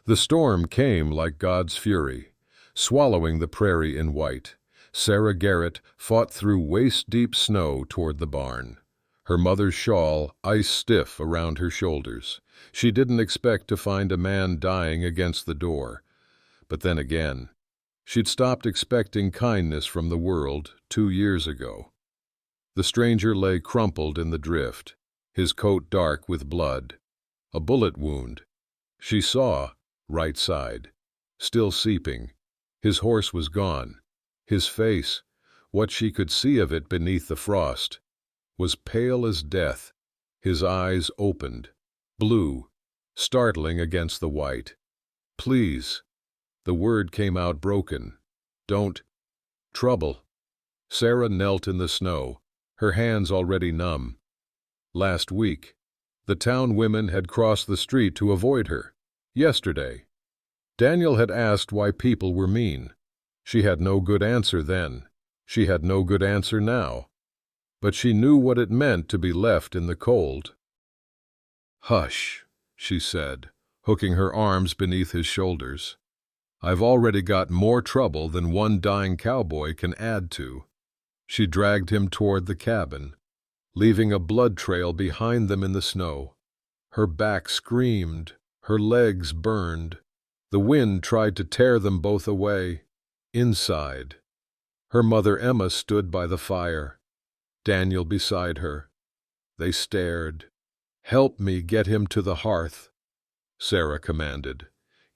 The storm came like God's fury, swallowing the prairie in white. Sarah Garrett fought through waist-deep snow toward the barn, her mother's shawl ice-stiff around her shoulders. She didn't expect to find a man dying against the door. But then again, she'd stopped expecting kindness from the world 2 years ago. The stranger lay crumpled in the drift, his coat dark with blood, a bullet wound. She saw, right side, still seeping. His horse was gone. His face, what she could see of it beneath the frost, was pale as death. His eyes opened, blue, startling against the white. "Please." The word came out broken. "Don't. Trouble." Sarah knelt in the snow, her hands already numb. Last week, the town women had crossed the street to avoid her. Yesterday, Daniel had asked why people were mean. She had no good answer then. She had no good answer now. But she knew what it meant to be left in the cold. "Hush," she said, hooking her arms beneath his shoulders. "I've already got more trouble than one dying cowboy can add to." She dragged him toward the cabin, leaving a blood trail behind them in the snow. Her back screamed, her legs burned. The wind tried to tear them both away. Inside, her mother Emma stood by the fire, Daniel beside her. They stared. "Help me get him to the hearth," Sarah commanded,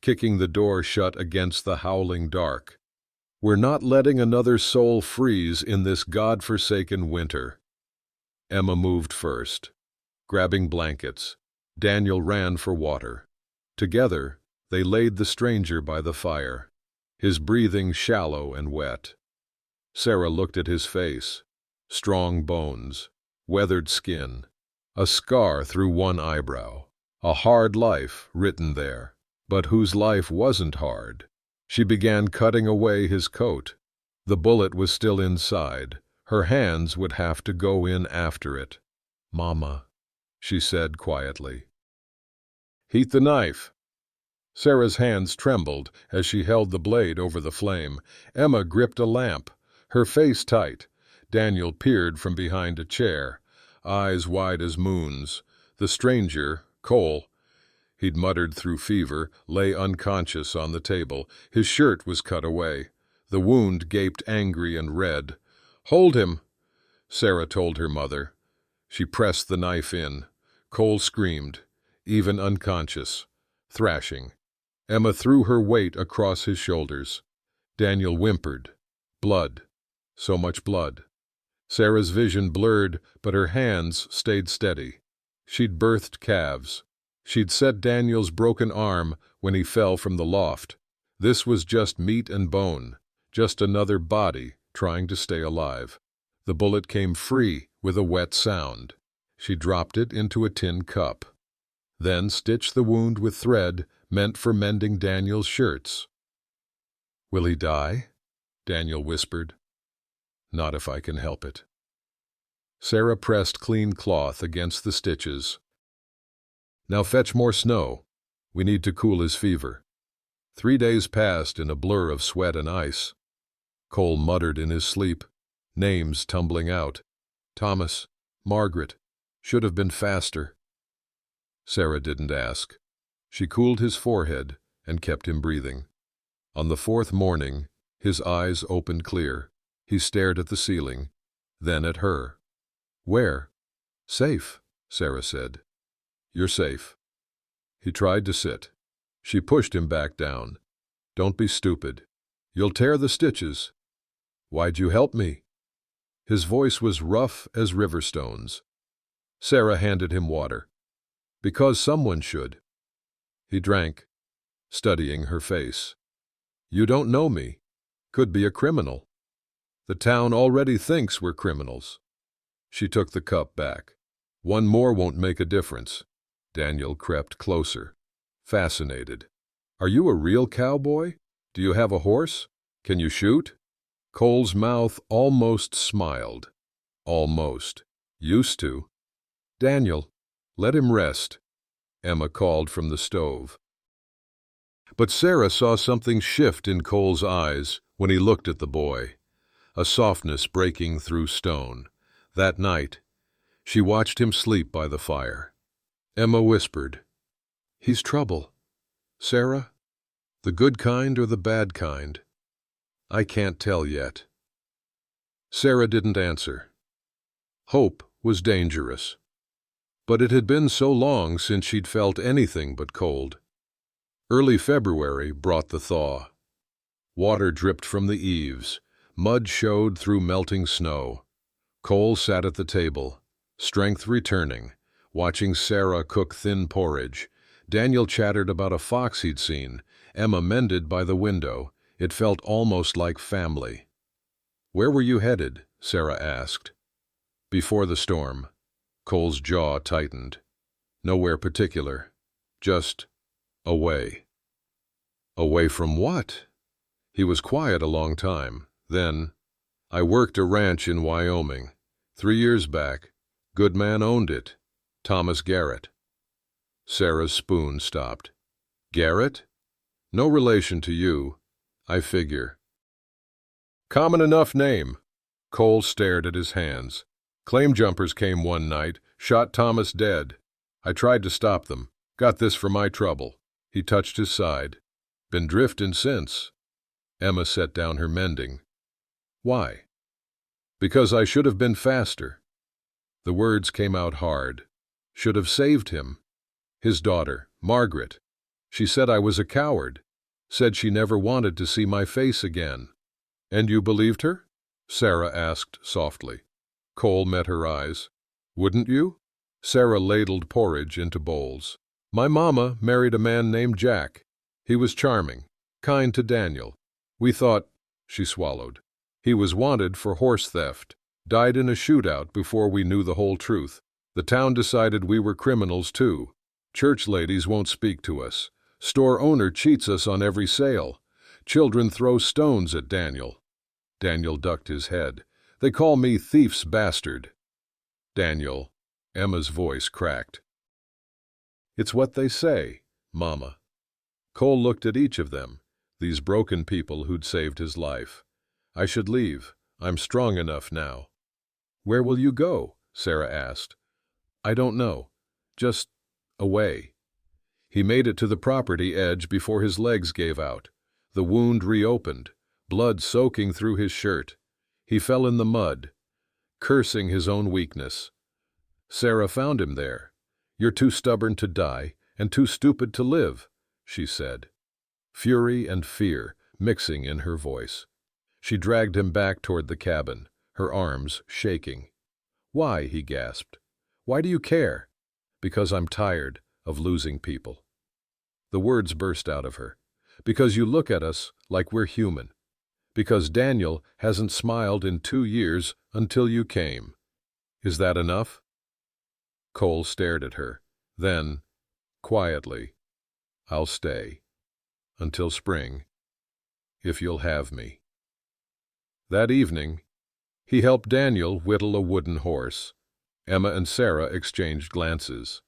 kicking the door shut against the howling dark. "We're not letting another soul freeze in this God-forsaken winter." Emma moved first, grabbing blankets. Daniel ran for water. Together, they laid the stranger by the fire, his breathing shallow and wet. Sarah looked at his face. Strong bones, weathered skin, a scar through one eyebrow, a hard life written there, but whose life wasn't hard. She began cutting away his coat. The bullet was still inside. Her hands would have to go in after it. "Mama," she said quietly. "Heat the knife." Sarah's hands trembled as she held the blade over the flame. Emma gripped a lamp, her face tight. Daniel peered from behind a chair, eyes wide as moons. The stranger, Cole, he'd muttered through fever, lay unconscious on the table. His shirt was cut away. The wound gaped angry and red. "Hold him," Sarah told her mother. She pressed the knife in. Cole screamed, even unconscious, thrashing. Emma threw her weight across his shoulders. Daniel whimpered. Blood. So much blood. Sarah's vision blurred, but her hands stayed steady. She'd birthed calves. She'd set Daniel's broken arm when he fell from the loft. This was just meat and bone, just another body trying to stay alive. The bullet came free with a wet sound. She dropped it into a tin cup, then stitched the wound with thread meant for mending Daniel's shirts. "Will he die?" Daniel whispered. "Not if I can help it." Sarah pressed clean cloth against the stitches. "Now fetch more snow. We need to cool his fever." 3 days passed in a blur of sweat and ice. Cole muttered in his sleep, names tumbling out. Thomas, Margaret, should have been faster. Sarah didn't ask. She cooled his forehead and kept him breathing. On the 4th morning, his eyes opened clear. He stared at the ceiling, then at her. "Where?" "Safe," Sarah said. "You're safe." He tried to sit. She pushed him back down. "Don't be stupid. You'll tear the stitches." "Why'd you help me?" His voice was rough as river stones. Sarah handed him water. "Because someone should." He drank, studying her face. "You don't know me. Could be a criminal. The town already thinks we're criminals." She took the cup back. "One more won't make a difference." Daniel crept closer, fascinated. "Are you a real cowboy? Do you have a horse? Can you shoot?" Cole's mouth almost smiled. Almost. "Used to." "Daniel, let him rest," Emma called from the stove. But Sarah saw something shift in Cole's eyes when he looked at the boy, a softness breaking through stone. That night, she watched him sleep by the fire. Emma whispered, "He's trouble. Sarah, the good kind or the bad kind? I can't tell yet." Sarah didn't answer. Hope was dangerous. But it had been so long since she'd felt anything but cold. Early February brought the thaw. Water dripped from the eaves. Mud showed through melting snow. Cole sat at the table, strength returning, watching Sarah cook thin porridge. Daniel chattered about a fox he'd seen. Emma mended by the window. It felt almost like family. "Where were you headed?" Sarah asked. "Before the storm." Cole's jaw tightened. "Nowhere particular. Just away." "Away from what?" He was quiet a long time. Then, "I worked a ranch in Wyoming. 3 years back. Good man owned it. Thomas Garrett." Sarah's spoon stopped. "Garrett? No relation to you, I figure." "Common enough name." Cole stared at his hands. "Claim jumpers came one night, shot Thomas dead. I tried to stop them. Got this for my trouble." He touched his side. "Been drifting since." Emma set down her mending. "Why?" "Because I should have been faster." The words came out hard. Should have saved him. His daughter, Margaret. She said I was a coward. Said she never wanted to see my face again. "And you believed her?" Sarah asked softly. Cole met her eyes. "Wouldn't you?" Sarah ladled porridge into bowls. "My mama married a man named Jack. He was charming, kind to Daniel. We thought," she swallowed, "he was wanted for horse theft. Died in a shootout before we knew the whole truth. The town decided we were criminals too. Church ladies won't speak to us. Store owner cheats us on every sale. Children throw stones at Daniel." Daniel ducked his head. "They call me thief's bastard." "Daniel," Emma's voice cracked. "It's what they say, Mama." Cole looked at each of them, these broken people who'd saved his life. "I should leave. I'm strong enough now." "Where will you go?" Sarah asked. "I don't know. Just away." He made it to the property edge before his legs gave out. The wound reopened, blood soaking through his shirt. He fell in the mud, cursing his own weakness. Sarah found him there. "You're too stubborn to die and too stupid to live," she said, fury and fear mixing in her voice. She dragged him back toward the cabin, her arms shaking. "Why?" he gasped. "Why do you care?" "Because I'm tired of losing people." The words burst out of her. "Because you look at us like we're human. Because Daniel hasn't smiled in 2 years until you came. Is that enough?" Cole stared at her. Then, quietly, "I'll stay. Until spring. If you'll have me." That evening, he helped Daniel whittle a wooden horse. Emma and Sarah exchanged glances.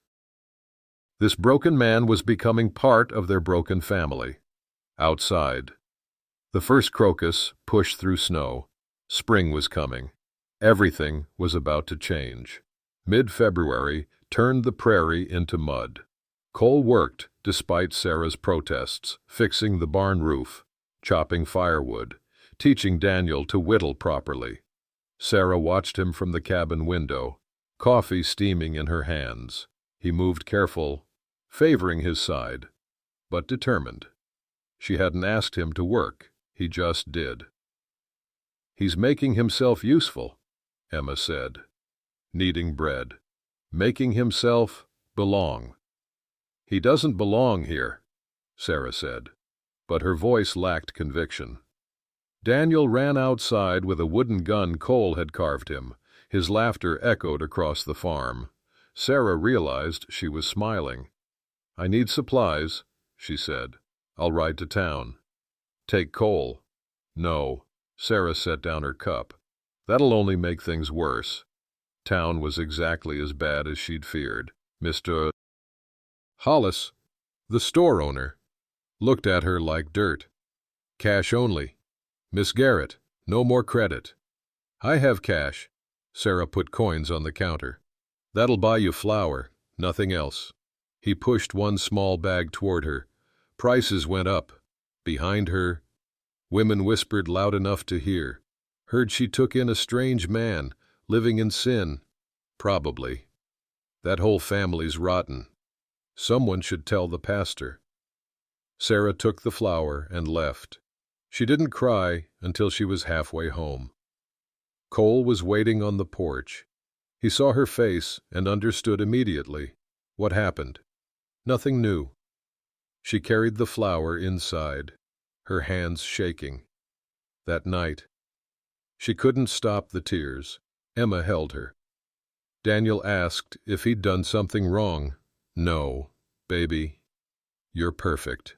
This broken man was becoming part of their broken family. Outside, the first crocus pushed through snow. Spring was coming. Everything was about to change. Mid-February turned the prairie into mud. Cole worked, despite Sarah's protests, fixing the barn roof, chopping firewood, teaching Daniel to whittle properly. Sarah watched him from the cabin window, coffee steaming in her hands. He moved careful, favoring his side, but determined. She hadn't asked him to work, he just did. "He's making himself useful," Emma said. Kneading bread. "Making himself belong." "He doesn't belong here," Sarah said, but her voice lacked conviction. Daniel ran outside with a wooden gun Cole had carved him. His laughter echoed across the farm. Sarah realized she was smiling. "I need supplies," she said. "I'll ride to town." "Take Cole." "No." Sarah set down her cup. "That'll only make things worse." Town was exactly as bad as she'd feared. Mr. Hollis, the store owner, looked at her like dirt. Cash only. Miss Garrett, no more credit. I have cash. Sarah put coins on the counter. That'll buy you flour, nothing else. He pushed one small bag toward her. Prices went up. Behind her, women whispered loud enough to hear. Heard she took in a strange man, living in sin. Probably. That whole family's rotten. Someone should tell the pastor. Sarah took the flour and left. She didn't cry until she was halfway home. Cole was waiting on the porch. He saw her face and understood immediately. What happened? Nothing new. She carried the flour inside, her hands shaking. That night, she couldn't stop the tears. Emma held her. Daniel asked if he'd done something wrong. No, baby, you're perfect.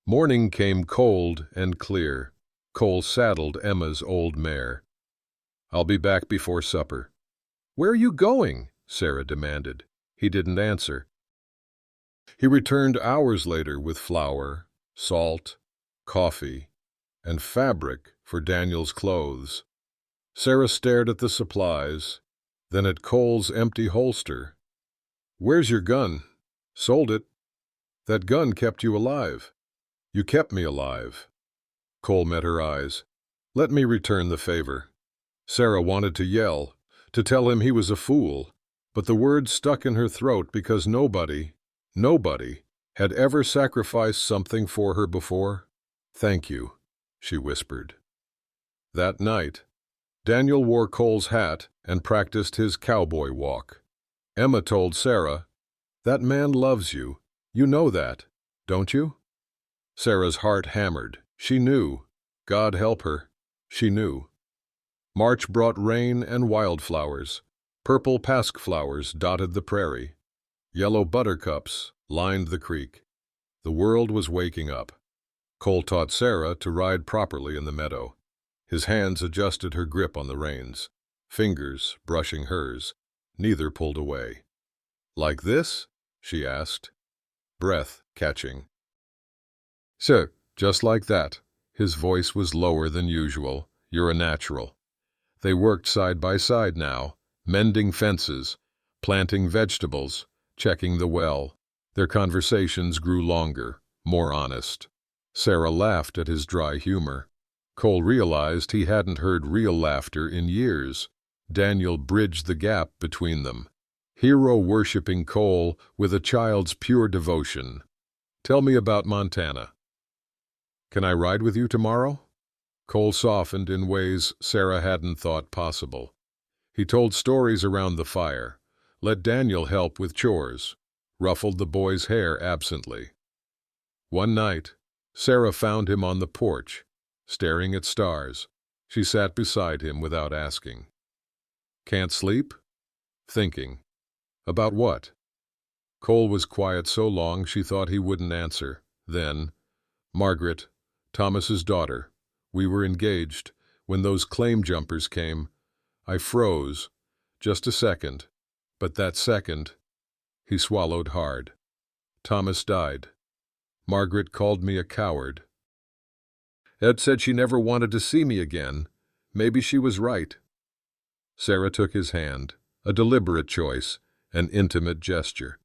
Morning came cold and clear. Cole saddled Emma's old mare. I'll be back before supper. Where are you going? Sarah demanded. He didn't answer. He returned hours later with flour, salt, coffee, and fabric for Daniel's clothes. Sarah stared at the supplies, then at Cole's empty holster. Where's your gun? Sold it. That gun kept you alive. You kept me alive. Cole met her eyes. Let me return the favor. Sarah wanted to yell, to tell him he was a fool, but the words stuck in her throat because nobody had ever sacrificed something for her before. Thank you, she whispered. That night, Daniel wore Cole's hat and practiced his cowboy walk. Emma told Sarah, that man loves you. You know that, don't you? Sarah's heart hammered. She knew. God help her. She knew. March brought rain and wildflowers. Purple pasque flowers dotted the prairie. Yellow buttercups lined the creek. The world was waking up. Cole taught Sarah to ride properly in the meadow. His hands adjusted her grip on the reins, fingers brushing hers. Neither pulled away. Like this? She asked, breath catching. Sir, just like that. His voice was lower than usual. You're a natural. They worked side by side now, mending fences, planting vegetables, checking the well. Their conversations grew longer, more honest. Sarah laughed at his dry humor. Cole realized he hadn't heard real laughter in years. Daniel bridged the gap between them, hero-worshipping Cole with a child's pure devotion. Tell me about Montana. Can I ride with you tomorrow? Cole softened in ways Sarah hadn't thought possible. He told stories around the fire, let Daniel help with chores, ruffled the boy's hair absently. One night, Sarah found him on the porch, staring at stars. She sat beside him without asking. Can't sleep? Thinking. About what? Cole was quiet so long she thought he wouldn't answer. Then, Margaret, Thomas's daughter. We were engaged. When those claim jumpers came, I froze. Just a second. But that second, he swallowed hard. Thomas died. Margaret called me a coward. Ed said she never wanted to see me again. Maybe she was right. Sarah took his hand, a deliberate choice, an intimate gesture.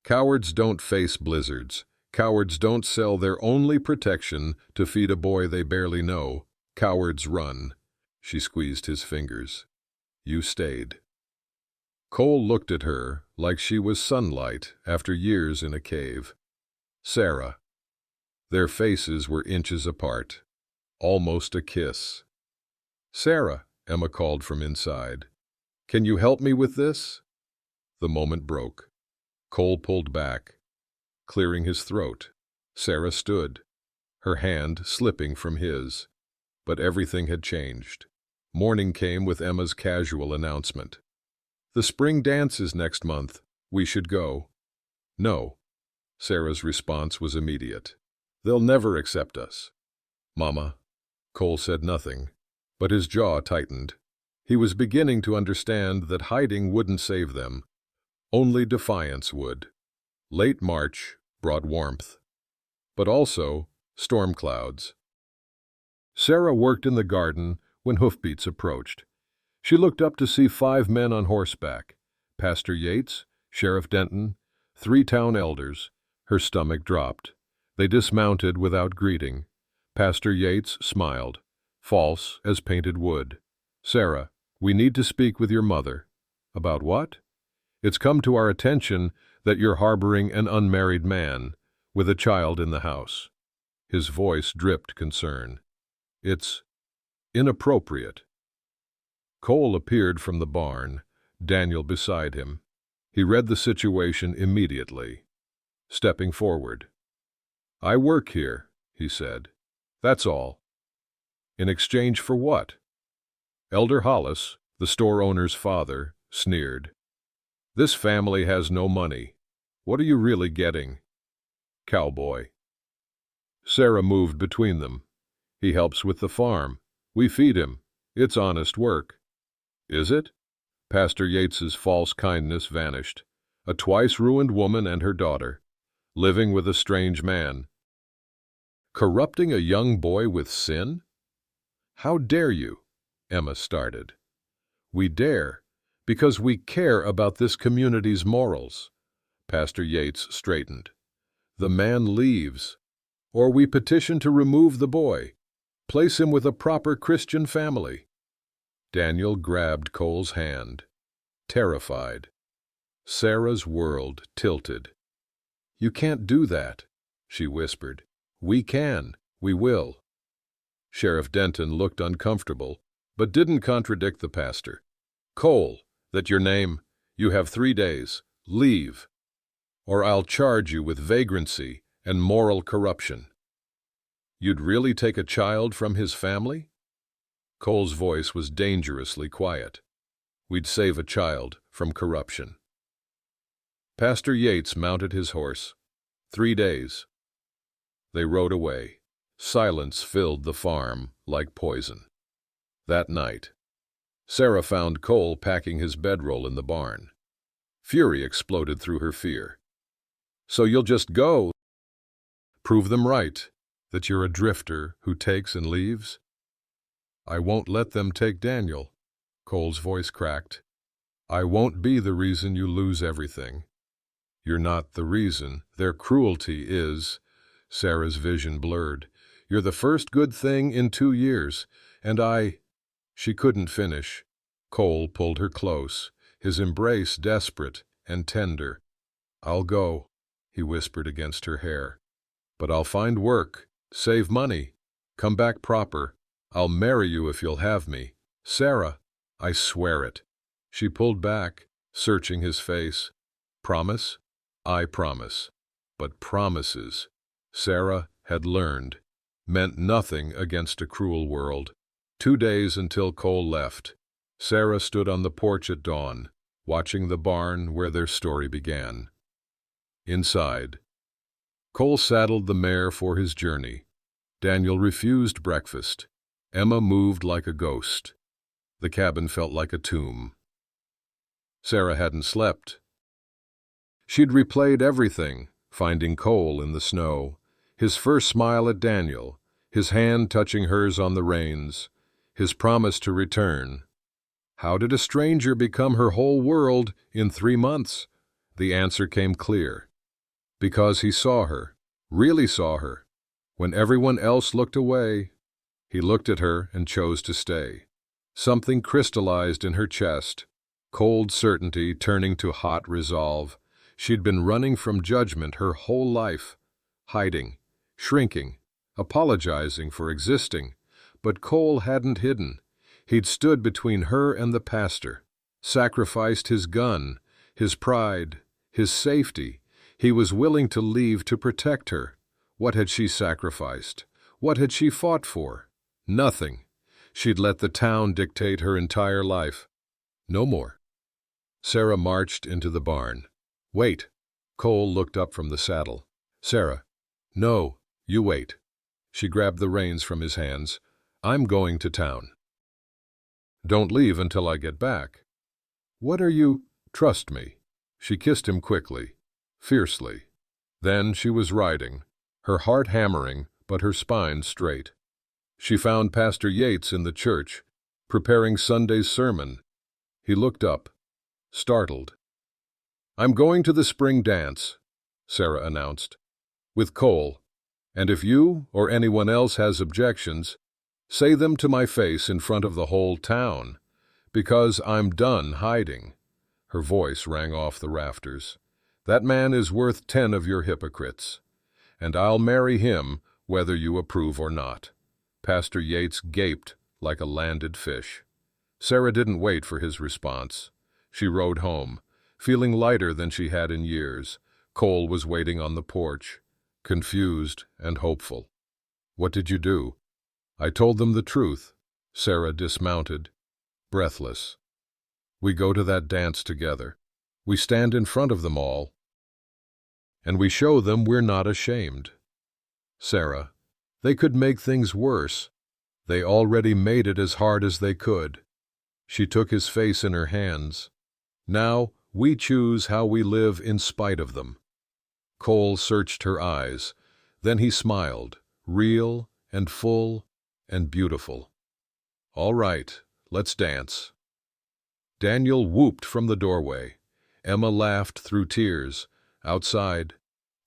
Cowards don't face blizzards. Cowards don't sell their only protection to feed a boy they barely know. Cowards run. She squeezed his fingers. You stayed. Cole looked at her like she was sunlight after years in a cave. Sarah. Their faces were inches apart. Almost a kiss. Sarah, Emma called from inside. Can you help me with this? The moment broke. Cole pulled back, clearing his throat. Sarah stood, her hand slipping from his. But everything had changed. Morning came with Emma's casual announcement. The spring dance is next month. We should go. No. Sarah's response was immediate. They'll never accept us. Mama. Cole said nothing, but his jaw tightened. He was beginning to understand that hiding wouldn't save them. Only defiance would. Late March brought warmth. but also storm clouds. Sarah worked in the garden when hoofbeats approached. She looked up to see 5 men on horseback, Pastor Yates, Sheriff Denton, 3 town elders. Her stomach dropped. They dismounted without greeting. Pastor Yates smiled, false as painted wood. "Sarah, we need to speak with your mother." "About what?" "It's come to our attention that you're harboring an unmarried man with a child in the house." His voice dripped concern. "It's inappropriate." Cole appeared from the barn, Daniel beside him. He read the situation immediately. Stepping forward. "I work here," he said. "That's all." "In exchange for what?" Elder Hollis, the store owner's father, sneered. "This family has no money. What are you really getting?" "Cowboy." Sarah moved between them. "He helps with the farm. We feed him. It's honest work." "Is it?" Pastor Yates's false kindness vanished. A twice-ruined woman and her daughter, living with a strange man. "Corrupting a young boy with sin?" "How dare you?" Emma started. "We dare, because we care about this community's morals." Pastor Yates straightened. "The man leaves, or we petition to remove the boy, place him with a proper Christian family." Daniel grabbed Cole's hand, terrified. Sarah's world tilted. "You can't do that," she whispered. "We can. We will." Sheriff Denton looked uncomfortable, but didn't contradict the pastor. "Cole, that your name? You have 3 days. Leave, or I'll charge you with vagrancy and moral corruption." "You'd really take a child from his family?" Cole's voice was dangerously quiet. "We'd save a child from corruption." Pastor Yates mounted his horse. 3 days. They rode away. Silence filled the farm like poison. That night, Sarah found Cole packing his bedroll in the barn. Fury exploded through her fear. "So you'll just go? Prove them right, that you're a drifter who takes and leaves?" "I won't let them take Daniel." Cole's voice cracked. "I won't be the reason you lose everything." "You're not the reason. Their cruelty is." Sarah's vision blurred. "You're the first good thing in 2 years, and I—" She couldn't finish. Cole pulled her close, his embrace desperate and tender. "I'll go," he whispered against her hair. "But I'll find work, save money, come back proper. I'll marry you if you'll have me. Sarah, I swear it." She pulled back, searching his face. "Promise?" "I promise." But promises, Sarah had learned, meant nothing against a cruel world. 2 days until Cole left. Sarah stood on the porch at dawn, watching the barn where their story began. Inside, Cole saddled the mare for his journey. Daniel refused breakfast. Emma moved like a ghost. The cabin felt like a tomb. Sarah hadn't slept. She'd replayed everything, finding Cole in the snow, his first smile at Daniel, his hand touching hers on the reins, his promise to return. How did a stranger become her whole world in 3 months? The answer came clear. Because he saw her, really saw her. When everyone else looked away, he looked at her and chose to stay. Something crystallized in her chest, cold certainty turning to hot resolve. She'd been running from judgment her whole life, hiding, shrinking, apologizing for existing. But Cole hadn't hidden. He'd stood between her and the pastor, sacrificed his gun, his pride, his safety. He was willing to leave to protect her. What had she sacrificed? What had she fought for? Nothing. She'd let the town dictate her entire life. No more. Sarah marched into the barn. "Wait." Cole looked up from the saddle. "Sarah." "No, you wait." She grabbed the reins from his hands. "I'm going to town." "Don't leave until I get back." "What are you—" "Trust me." She kissed him quickly, fiercely. Then she was riding, her heart hammering but her spine straight. She found Pastor Yates in the church, preparing Sunday's sermon. He looked up, startled. "I'm going to the spring dance," Sarah announced, "with Cole, and if you or anyone else has objections, say them to my face in front of the whole town, because I'm done hiding." Her voice rang off the rafters. "That man is worth 10 of your hypocrites, and I'll marry him whether you approve or not." Pastor Yates gaped like a landed fish. Sarah didn't wait for his response. She rode home, feeling lighter than she had in years. Cole was waiting on the porch, confused and hopeful. "What did you do?" "I told them the truth." Sarah dismounted, breathless. "We go to that dance together. We stand in front of them all, and we show them we're not ashamed." "Sarah, they could make things worse. They already made it as hard as they could." She took his face in her hands. "Now we choose how we live in spite of them." Cole searched her eyes. Then he smiled, real and full and beautiful. "All right, let's dance." Daniel whooped from the doorway. Emma laughed through tears. Outside,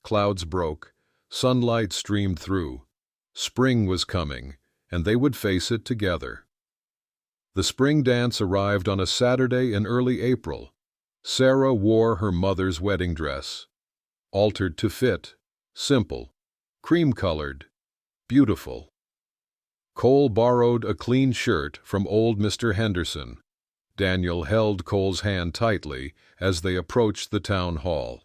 clouds broke, sunlight streamed through. Spring was coming, and they would face it together. The spring dance arrived on a Saturday in early April. Sarah wore her mother's wedding dress, altered to fit, simple, cream-colored, beautiful. Cole borrowed a clean shirt from old Mr. Henderson. Daniel held Cole's hand tightly as they approached the town hall.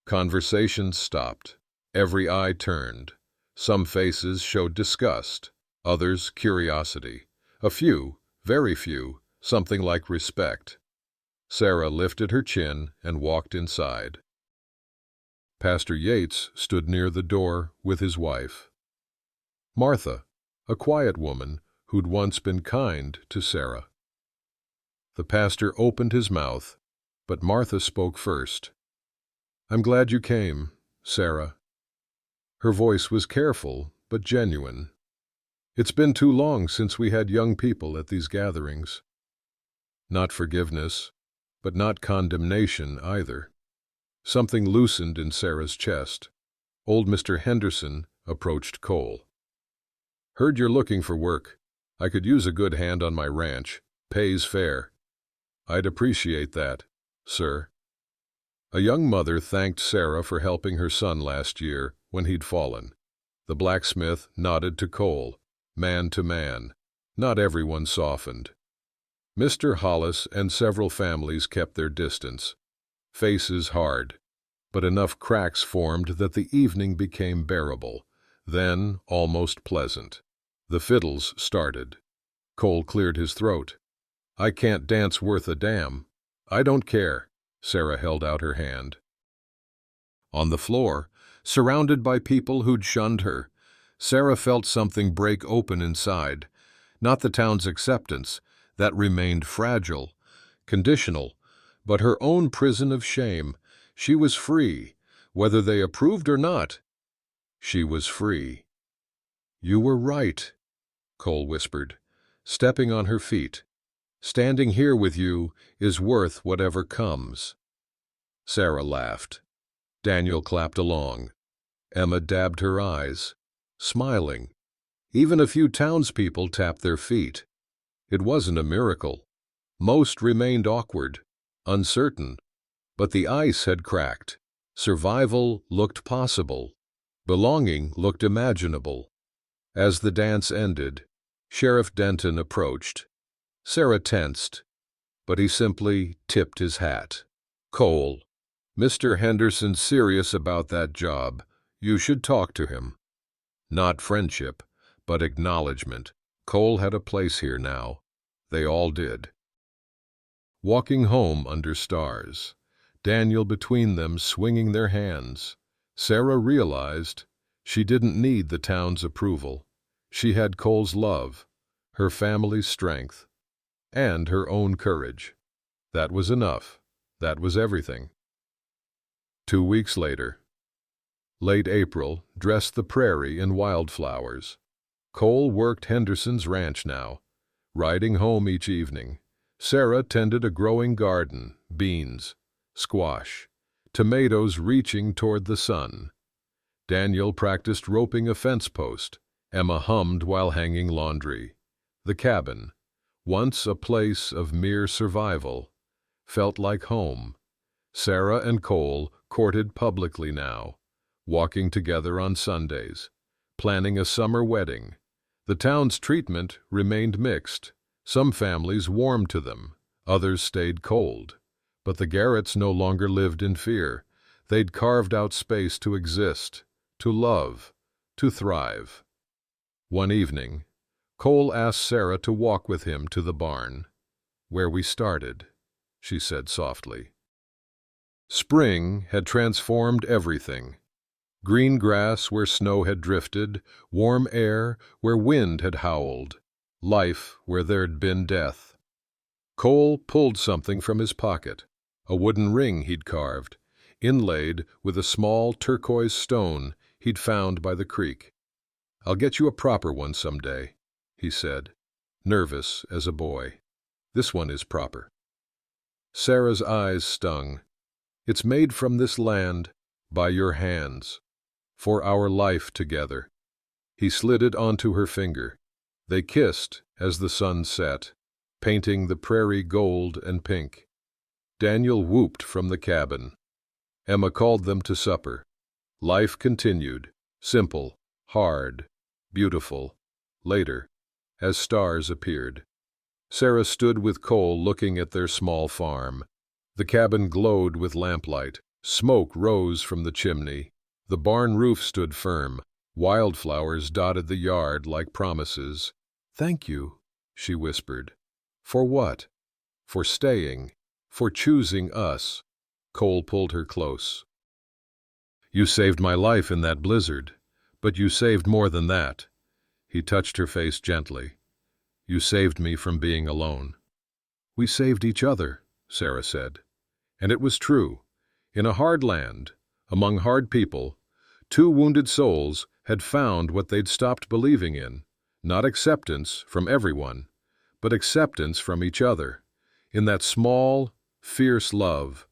Conversation stopped. Every eye turned. Some faces showed disgust, others curiosity. A few, very few, something like respect. Sarah lifted her chin and walked inside. Pastor Yates stood near the door with his wife. Martha, a quiet woman who'd once been kind to Sarah. The pastor opened his mouth, but Martha spoke first. "I'm glad you came, Sarah." Her voice was careful, but genuine. "It's been too long since we had young people at these gatherings." Not forgiveness, but not condemnation either. Something loosened in Sarah's chest. Old Mr. Henderson approached Cole. "Heard you're looking for work. I could use a good hand on my ranch. Pays fair." "I'd appreciate that, sir." A young mother thanked Sarah for helping her son last year when he'd fallen. The blacksmith nodded to Cole, man to man. Not everyone softened. Mr. Hollis and several families kept their distance. Faces hard, but enough cracks formed that the evening became bearable, then almost pleasant. The fiddles started. Cole cleared his throat. "I can't dance worth a damn." "I don't care." Sarah held out her hand. On the floor, surrounded by people who'd shunned her, Sarah felt something break open inside. Not the town's acceptance, that remained fragile, conditional, but her own prison of shame. She was free, whether they approved or not. She was free. "You were right," Cole whispered, stepping on her feet. "Standing here with you is worth whatever comes." Sarah laughed. Daniel clapped along. Emma dabbed her eyes, smiling. Even a few townspeople tapped their feet. It wasn't a miracle. Most remained awkward, uncertain, but the ice had cracked. Survival looked possible. Belonging looked imaginable. As the dance ended, Sheriff Denton approached. Sarah tensed, but he simply tipped his hat. "Cole, Mr. Henderson's serious about that job. You should talk to him." Not friendship, but acknowledgement. Cole had a place here now. They all did. Walking home under stars, Daniel between them swinging their hands, Sarah realized she didn't need the town's approval. She had Cole's love, her family's strength, and her own courage. That was enough. That was everything. 2 weeks later. Late April dressed the prairie in wildflowers. Cole worked Henderson's ranch now, riding home each evening. Sarah tended a growing garden, beans, squash, tomatoes reaching toward the sun. Daniel practiced roping a fence post. Emma hummed while hanging laundry. The cabin, once a place of mere survival, felt like home. Sarah and Cole courted publicly now, walking together on Sundays, planning a summer wedding. The town's treatment remained mixed. Some families warmed to them, others stayed cold. But the Garretts no longer lived in fear. They'd carved out space to exist, to love, to thrive. One evening, Cole asked Sarah to walk with him to the barn. "Where we started," she said softly. Spring had transformed everything. Green grass where snow had drifted, warm air where wind had howled, life where there'd been death. Cole pulled something from his pocket, a wooden ring he'd carved, inlaid with a small turquoise stone he'd found by the creek. "I'll get you a proper one someday," he said, nervous as a boy. "This one is proper." Sarah's eyes stung. "It's made from this land, by your hands, for our life together." He slid it onto her finger. They kissed as the sun set, painting the prairie gold and pink. Daniel whooped from the cabin. Emma called them to supper. Life continued, simple, hard, beautiful. Later, as stars appeared, Sarah stood with Cole looking at their small farm. The cabin glowed with lamplight. Smoke rose from the chimney. The barn roof stood firm. Wildflowers dotted the yard like promises. "Thank you," she whispered. "For what?" "For staying. For choosing us." Cole pulled her close. "You saved my life in that blizzard, but you saved more than that." He touched her face gently. "You saved me from being alone." "We saved each other," Sarah said. And it was true. In a hard land, among hard people, two wounded souls had found what they'd stopped believing in, not acceptance from everyone, but acceptance from each other. In that small, fierce love,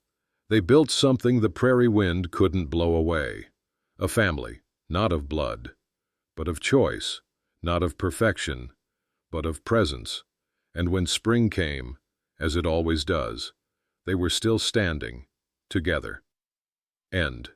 they built something the prairie wind couldn't blow away. A family, not of blood, but of choice, not of perfection, but of presence. And when spring came, as it always does, they were still standing, together. End.